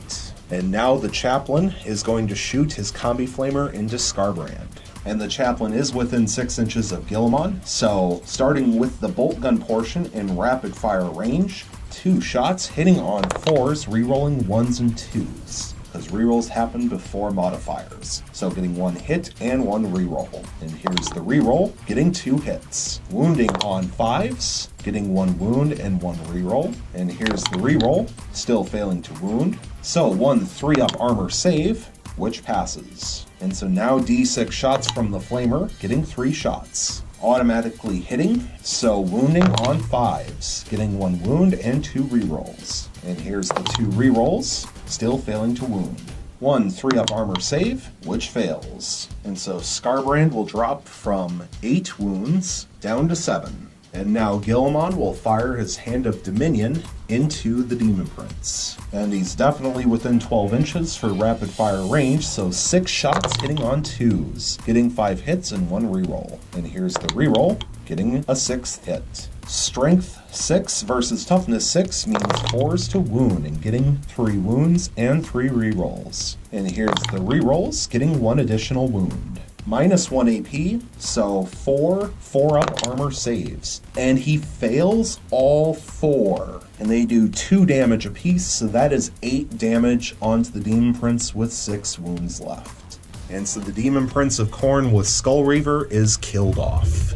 And now the Chaplain is going to shoot his Combi Flamer into Skarbrand. And the Chaplain is within 6 inches of Guilliman, so starting with the bolt gun portion in rapid fire range, 2 shots hitting on 4s, rerolling 1s and 2s. Because rerolls happen before modifiers. So getting 1 hit and 1 reroll. And here's the reroll, getting 2 hits. Wounding on 5s, getting 1 wound and 1 reroll. And here's the reroll, still failing to wound. So 1 3-up armor save, which passes. And so now D6 shots from the Flamer, getting 3 shots. Automatically hitting, so wounding on 5s, getting 1 wound and 2 rerolls. And here's the 2 rerolls, still failing to wound. 1 3-up armor save, which fails. And so Skarbrand will drop from 8 wounds down to 7. And now Guilliman will fire his Hand of Dominion into the Demon Prince. And he's definitely within 12 inches for rapid fire range, so 6 shots hitting on 2s, getting 5 hits and 1 reroll. And here's the reroll, getting a 6th hit. Strength 6 versus Toughness 6 means 4s to wound and getting 3 wounds and 3 rerolls. And here's the rerolls, getting 1 additional wound. Minus 1 AP, so 4 4-up armor saves. And he fails all 4. And they do 2 damage apiece, so that is 8 damage onto the Demon Prince with 6 wounds left. And so the Demon Prince of Khorne with Skull Reaver is killed off.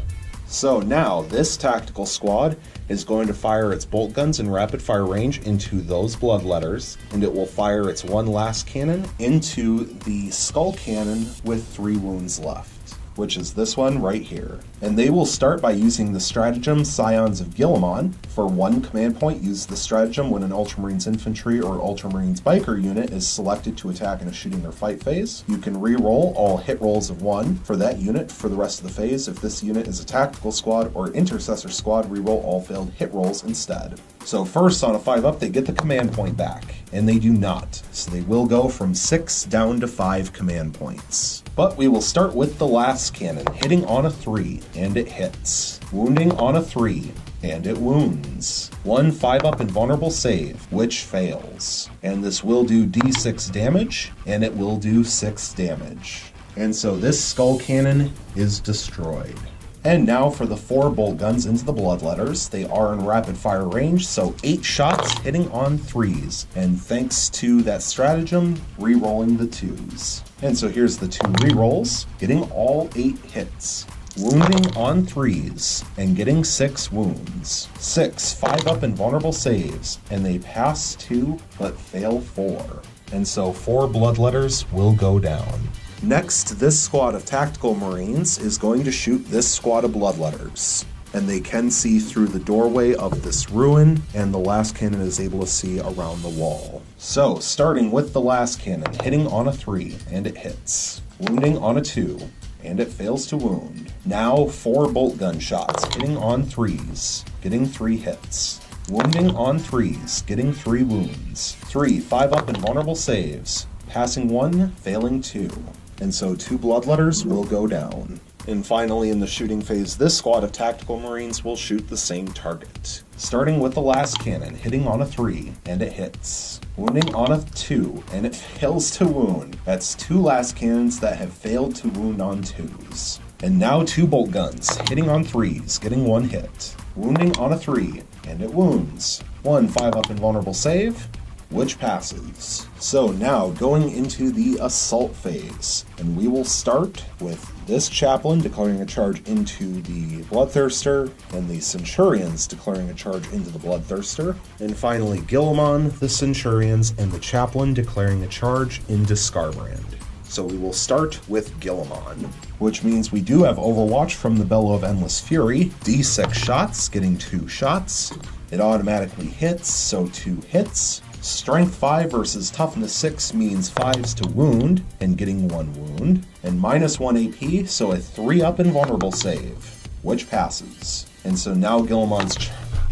So now this tactical squad is going to fire its bolt guns in rapid fire range into those bloodletters, and it will fire its 1 last cannon into the skull cannon with 3 wounds left, which is this one right here. And they will start by using the stratagem Scions of Guilliman. For 1 command point, use the stratagem when an Ultramarines infantry or Ultramarines biker unit is selected to attack in a shooting or fight phase. You can re-roll all hit rolls of 1 for that unit for the rest of the phase. If this unit is a tactical squad or intercessor squad, re-roll all failed hit rolls instead. So first, on a 5-up, they get the command point back, and they do not. So they will go from 6 down to 5 command points. But we will start with the last cannon, hitting on a 3, and it hits. Wounding on a 3, and it wounds. 1 5-up invulnerable save, which fails. And this will do D6 damage, and it will do 6 damage. And so this skull cannon is destroyed. And now for the 4 bolt guns into the bloodletters. They are in rapid fire range, so 8 shots hitting on 3s. And thanks to that stratagem, re-rolling the 2s. And so here's the 2 re-rolls, getting all 8 hits. Wounding on 3s and getting 6 wounds. 6 5-up invulnerable saves, and they pass 2 but fail 4. And so 4 bloodletters will go down. Next, this squad of tactical marines is going to shoot this squad of bloodletters. And they can see through the doorway of this ruin, and the last cannon is able to see around the wall. So, starting with the last cannon, hitting on a 3, and it hits. Wounding on a 2, and it fails to wound. Now 4 bolt gun shots, hitting on 3s, getting 3 hits. Wounding on 3s, getting 3 wounds. 3 5-up invulnerable saves, passing 1, failing 2. And so 2 bloodletters will go down. And finally, in the shooting phase, this squad of tactical marines will shoot the same target. Starting with the last cannon, hitting on a 3, and it hits. Wounding on a 2, and it fails to wound. That's 2 last cannons that have failed to wound on 2s. And now 2 bolt guns, hitting on 3s, getting 1 hit. Wounding on a 3, and it wounds. 1 5-up invulnerable save, which passes. So now going into the assault phase, and we will start with this chaplain declaring a charge into the Bloodthirster, and the Centurions declaring a charge into the Bloodthirster, and finally Guilliman, the Centurions, and the chaplain declaring a charge into Skarbrand. So we will start with Guilliman, which means we do have Overwatch from the Bellow of Endless Fury. D6 shots, getting 2 shots. It automatically hits, so 2 hits. Strength 5 versus Toughness 6 means 5s to wound, and getting 1 wound. And minus 1 AP, so a 3-up invulnerable save, which passes. And so now Guilliman's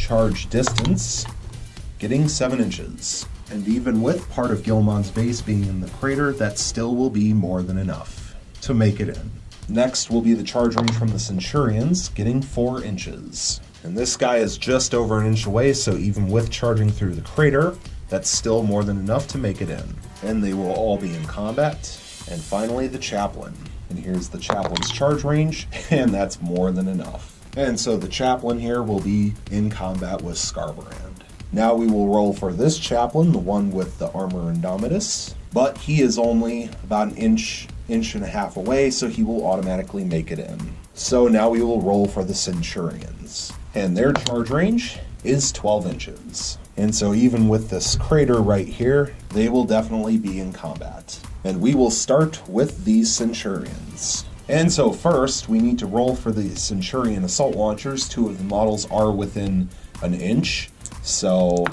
charge distance, getting 7 inches. And even with part of Guilliman's base being in the crater, that still will be more than enough to make it in. Next will be the charge range from the Centurions, getting 4 inches. And this guy is just over an inch away, so even with charging through the crater, that's still more than enough to make it in. And they will all be in combat. And finally, the Chaplain. And here's the Chaplain's charge range, and that's more than enough. And so the Chaplain here will be in combat with Skarbrand. Now we will roll for this Chaplain, the one with the Armor Indomitus, but he is only about an inch and a half away, so he will automatically make it in. So now we will roll for the Centurions, and their charge range is 12 inches. And so even with this crater right here, they will definitely be in combat. And we will start with these Centurions. And so first, we need to roll for the Centurion assault launchers. 2 of the models are within an inch. So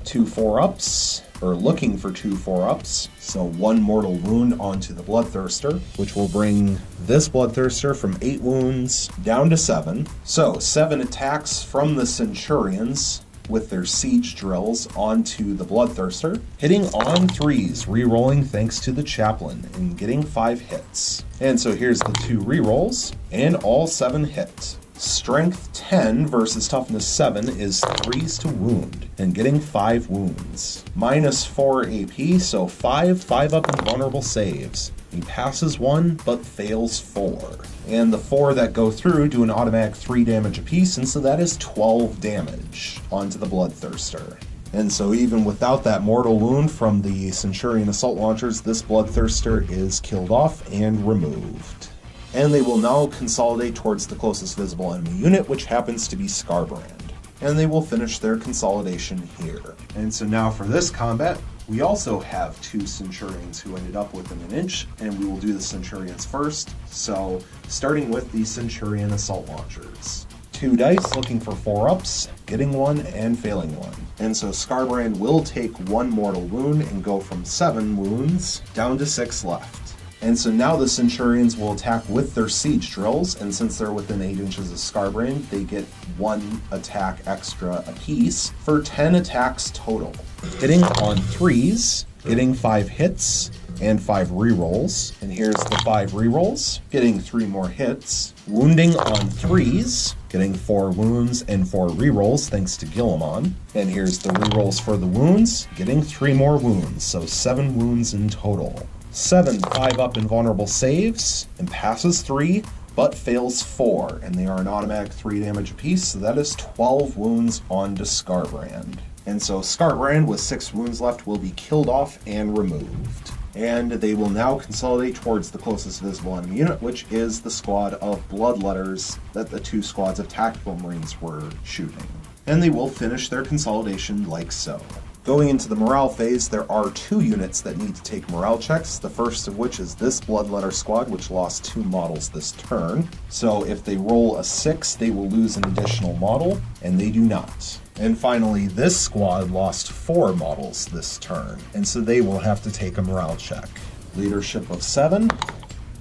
2 4-ups, or looking for 2 4-ups. So 1 mortal wound onto the Bloodthirster, which will bring this Bloodthirster from 8 wounds down to 7. So 7 attacks from the Centurions with their siege drills onto the Bloodthirster, hitting on 3s, re-rolling thanks to the Chaplain, and getting 5 hits. And so here's the 2 re-rolls, and all 7 hit. Strength 10 versus Toughness 7 is 3s to wound, and getting 5 wounds. Minus 4 AP, so 5 up invulnerable saves. He passes 1, but fails 4. And the 4 that go through do an automatic 3 damage apiece, and so that is 12 damage onto the Bloodthirster. And so even without that mortal wound from the Centurion assault launchers, this Bloodthirster is killed off and removed. And they will now consolidate towards the closest visible enemy unit, which happens to be Skarbrand. And they will finish their consolidation here. And so now for this combat, we also have 2 Centurions who ended up within an inch, and we will do the Centurions first. So starting with the Centurion assault launchers. 2 dice looking for 4-ups, getting 1 and failing 1. And so Skarbrand will take 1 mortal wound and go from 7 wounds down to 6 left. And so now the Centurions will attack with their siege drills, and since they're within 8 inches of Skarbrand, they get 1 attack extra apiece for 10 attacks total. Hitting on 3s, getting 5 hits, and 5 rerolls. And here's the 5 rerolls, getting 3 more hits. Wounding on 3s, getting 4 wounds and 4 rerolls thanks to Guilliman. And here's the rerolls for the wounds, getting 3 more wounds, so 7 wounds in total. 7 5-up invulnerable saves, and passes 3, but fails 4, and they are an automatic 3 damage apiece, so that is 12 wounds onto Skarbrand. And so Skarbrand with 6 wounds left will be killed off and removed. And they will now consolidate towards the closest visible enemy unit, which is the squad of Bloodletters that the 2 squads of Tactical Marines were shooting. And they will finish their consolidation like so. Going into the morale phase, there are 2 units that need to take morale checks, the first of which is this Bloodletter squad, which lost 2 models this turn. So if they roll a 6, they will lose an additional model, and they do not. And finally, this squad lost 4 models this turn, and so they will have to take a morale check. Leadership of 7,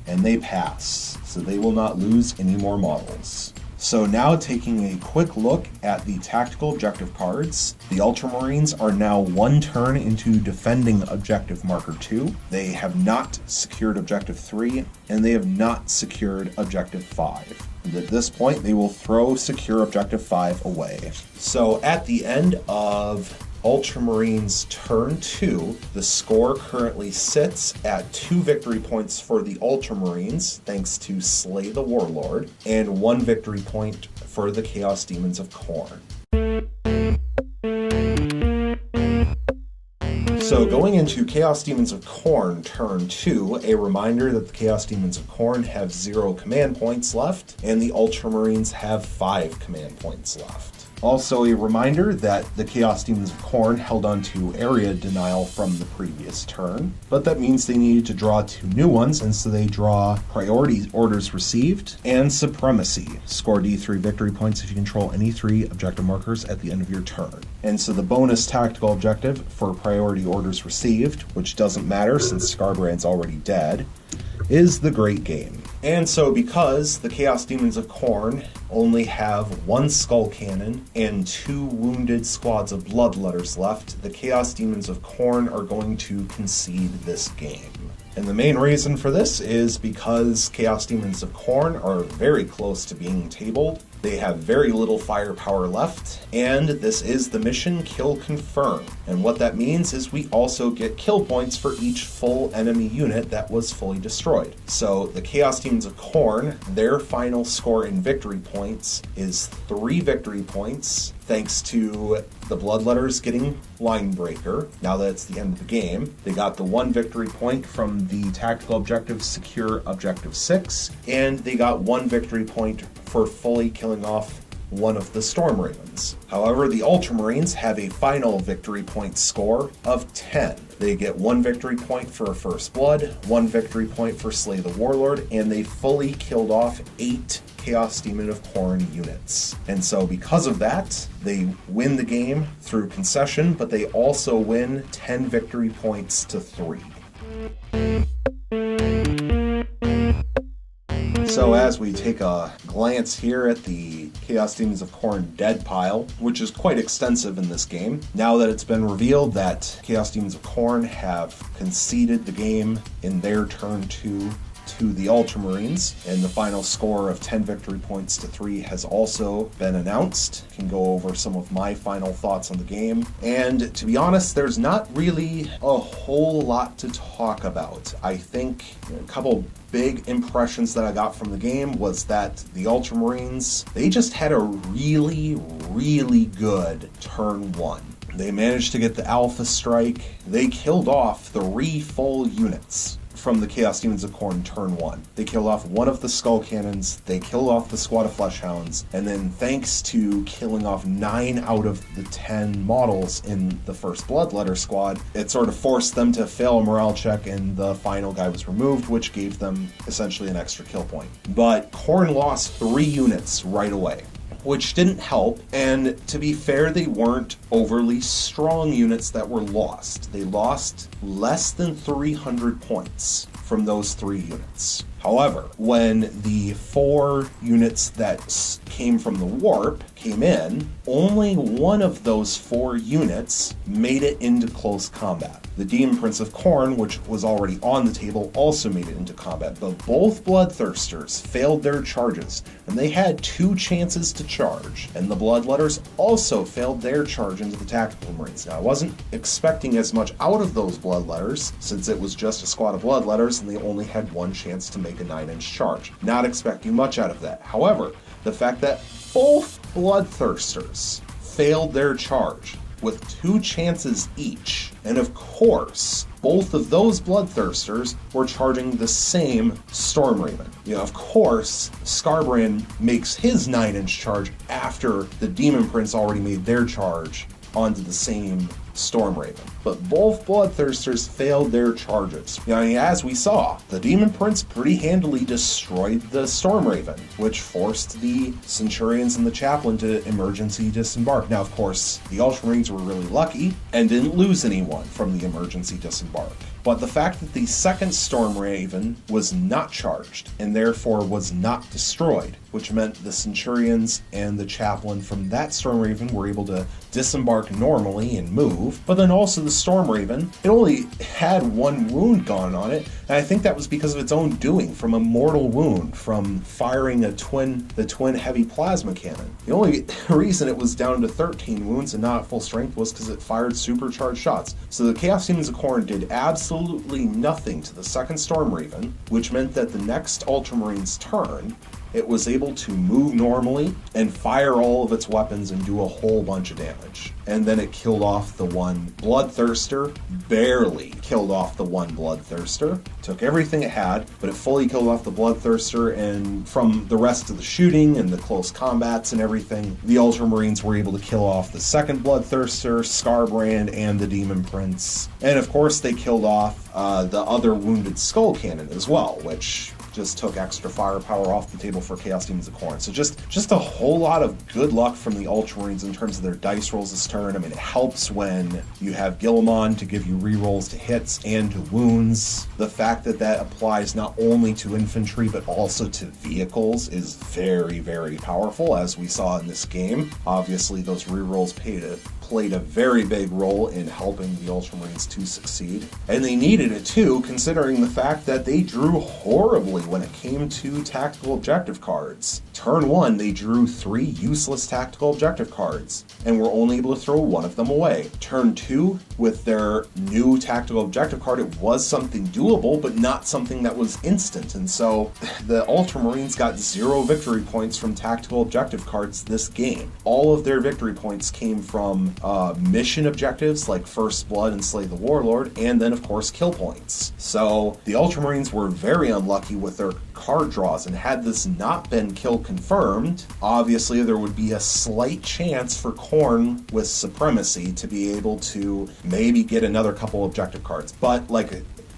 and they pass, so they will not lose any more models. So now taking a quick look at the tactical objective cards, the Ultramarines are now 1 turn into defending objective marker 2. They have not secured objective 3, and they have not secured objective 5. And at this point, they will throw secure objective 5 away. So at the end of Ultramarines turn 2, the score currently sits at 2 victory points for the Ultramarines, thanks to Slay the Warlord, and 1 victory point for the Chaos Demons of Khorne. So going into Chaos Demons of Khorne turn 2, a reminder that the Chaos Demons of Khorne have 0 command points left, and the Ultramarines have 5 command points left. Also a reminder that the Chaos Demons of Khorne held on to area denial from the previous turn, but that means they needed to draw 2 new ones, and so they draw priority orders received and supremacy. Score D3 victory points if you control any 3 objective markers at the end of your turn. And so the bonus tactical objective for priority orders received, which doesn't matter since Skarbrand's already dead, is the Great Game. And so because the Chaos Demons of Khorne only have 1 Skull Cannon and 2 wounded squads of Bloodletters left, the Chaos Demons of Khorne are going to concede this game. And the main reason for this is because Chaos Demons of Khorne are very close to being tabled. They have very little firepower left, and this is the mission Kill Confirm. And what that means is we also get kill points for each full enemy unit that was fully destroyed. So the Chaos Demons of Khorne, their final score in victory points is 3 victory points, thanks to the Bloodletters getting Linebreaker, now that it's the end of the game. They got the 1 victory point from the tactical objective Secure Objective 6, and they got 1 victory point for fully killing off one of the Storm Ravens. However, the Ultramarines have a final victory point score of 10. They get 1 victory point for First Blood, 1 victory point for Slay the Warlord, and they fully killed off 8 Chaos Demon of Khorne units. And so because of that, they win the game through concession, but they also win 10 victory points to 3. So as we take a glance here at the Chaos Demons of Khorne dead pile, which is quite extensive in this game, now that it's been revealed that Chaos Demons of Khorne have conceded the game in their turn 2 to the Ultramarines, and the final score of 10 victory points to 3 has also been announced. Can go over some of my final thoughts on the game, and to be honest, there's not really a whole lot to talk about. I think a couple big impressions that I got from the game was that the Ultramarines, they just had a really, really good turn 1. They managed to get the Alpha Strike. They killed off 3 full units from the Chaos Demons of Khorne turn 1. They killed off 1 of the Skull Cannons, they killed off the squad of Fleshhounds, and then thanks to killing off 9 out of the 10 models in the first Bloodletter squad, it sort of forced them to fail a morale check, and the final guy was removed, which gave them essentially an extra kill point. But Khorne lost 3 units right away, which didn't help, and to be fair, they weren't overly strong units that were lost. They lost less than 300 points from those 3 units. However, when the 4 units that came from the warp came in, only 1 of those 4 units made it into close combat. The Demon Prince of Khorne, which was already on the table, also made it into combat, but both Bloodthirsters failed their charges, and they had 2 chances to charge, and the Bloodletters also failed their charge into the Tactical Marines. Now, I wasn't expecting as much out of those Bloodletters, since it was just a squad of Bloodletters, and they only had 1 chance to make a 9-inch charge. Not expecting much out of that. However, the fact that both Bloodthirsters failed their charge with 2 chances each, and of course, both of those Bloodthirsters were charging the same Storm Raven. Of course, Skarbrand makes his 9-inch charge after the Demon Prince already made their charge onto the same Storm Raven. But both Bloodthirsters failed their charges. As we saw, the Demon Prince pretty handily destroyed the Storm Raven, which forced the Centurions and the Chaplain to emergency disembark. Now, of course, the Ultramarines were really lucky and didn't lose anyone from the emergency disembark. But the fact that the second Storm Raven was not charged and therefore was not destroyed, which meant the Centurions and the Chaplain from that Storm Raven were able to disembark normally and move, but then also the Storm Raven, it only had 1 wound gone on it, and I think that was because of its own doing, from a mortal wound from firing the twin heavy plasma cannon. The only reason it was down to 13 wounds and not at full strength was because it fired supercharged shots. So the Chaos Demons of Khorne did absolutely nothing to the second Storm Raven, which meant that the next Ultramarines turn, it was able to move normally and fire all of its weapons and do a whole bunch of damage. And then it killed off the 1 Bloodthirster, barely killed off the 1 Bloodthirster, took everything it had, but it fully killed off the Bloodthirster, and from the rest of the shooting and the close combats and everything, the Ultramarines were able to kill off the second Bloodthirster, Skarbrand, and the Demon Prince. And of course they killed off the other wounded Skull Cannon as well, which just took extra firepower off the table for Chaos Demons of Khorne. So just a whole lot of good luck from the Ultramarines in terms of their dice rolls this turn. I mean, it helps when you have Guilliman to give you rerolls to hits and to wounds. The fact that that applies not only to infantry but also to vehicles is very, very powerful, as we saw in this game. Obviously, those rerolls played a very big role in helping the Ultramarines to succeed. And they needed it too, considering the fact that they drew horribly when it came to tactical objective cards. Turn 1, they drew 3 useless tactical objective cards, and were only able to throw one of them away. Turn 2, with their new tactical objective card, it was something doable, but not something that was instant. And so the Ultramarines got 0 victory points from tactical objective cards this game. All of their victory points came from mission objectives like First Blood and Slay the Warlord, and then of course kill points. So the Ultramarines were very unlucky with their card draws, and had this not been kill confirmed, obviously there would be a slight chance for Khorne with Supremacy to be able to maybe get another couple objective cards,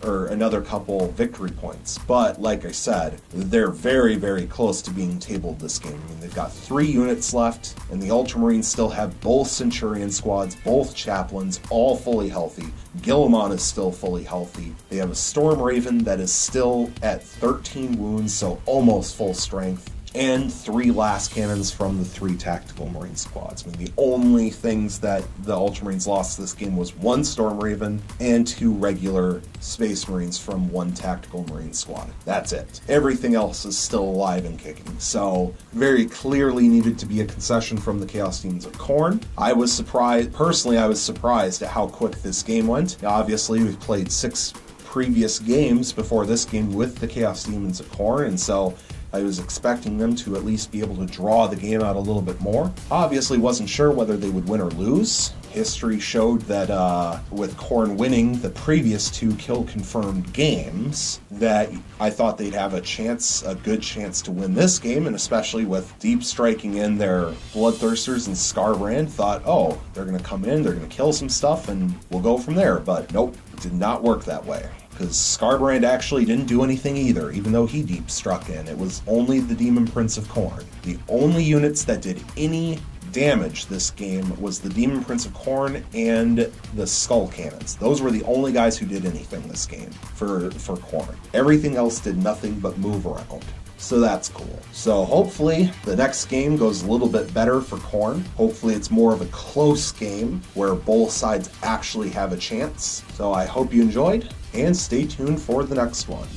or another couple victory points. But like I said, they're very, very close to being tabled this game. I mean, they've got 3 units left, and the Ultramarines still have both Centurion squads, both Chaplains, all fully healthy. Guilliman is still fully healthy. They have a Storm Raven that is still at 13 wounds, so almost full strength, and 3 last cannons from the 3 tactical Marine squads. I mean, the only things that the Ultramarines lost this game was 1 Storm Raven and 2 regular Space Marines from 1 tactical Marine squad. That's it. Everything else is still alive and kicking. So, very clearly needed to be a concession from the Chaos Demons of Khorne. I was surprised at how quick this game went. Now, obviously, we've played 6 previous games before this game with the Chaos Demons of Khorne, and so I was expecting them to at least be able to draw the game out a little bit more. Obviously wasn't sure whether they would win or lose. History showed that with Khorne winning the previous 2 kill-confirmed games, that I thought they'd have a good chance to win this game, and especially with Deep striking in their Bloodthirsters and Scarbrand, thought, oh, they're going to come in, they're going to kill some stuff, and we'll go from there. But nope, it did not work that way, because Scarbrand actually didn't do anything either, even though he deep struck in. It was only the Demon Prince of Khorne. The only units that did any damage this game was the Demon Prince of Khorne and the Skull Cannons. Those were the only guys who did anything this game for Khorne. Everything else did nothing but move around. So that's cool. So hopefully the next game goes a little bit better for Khorne. Hopefully it's more of a close game where both sides actually have a chance. So I hope you enjoyed, and stay tuned for the next one.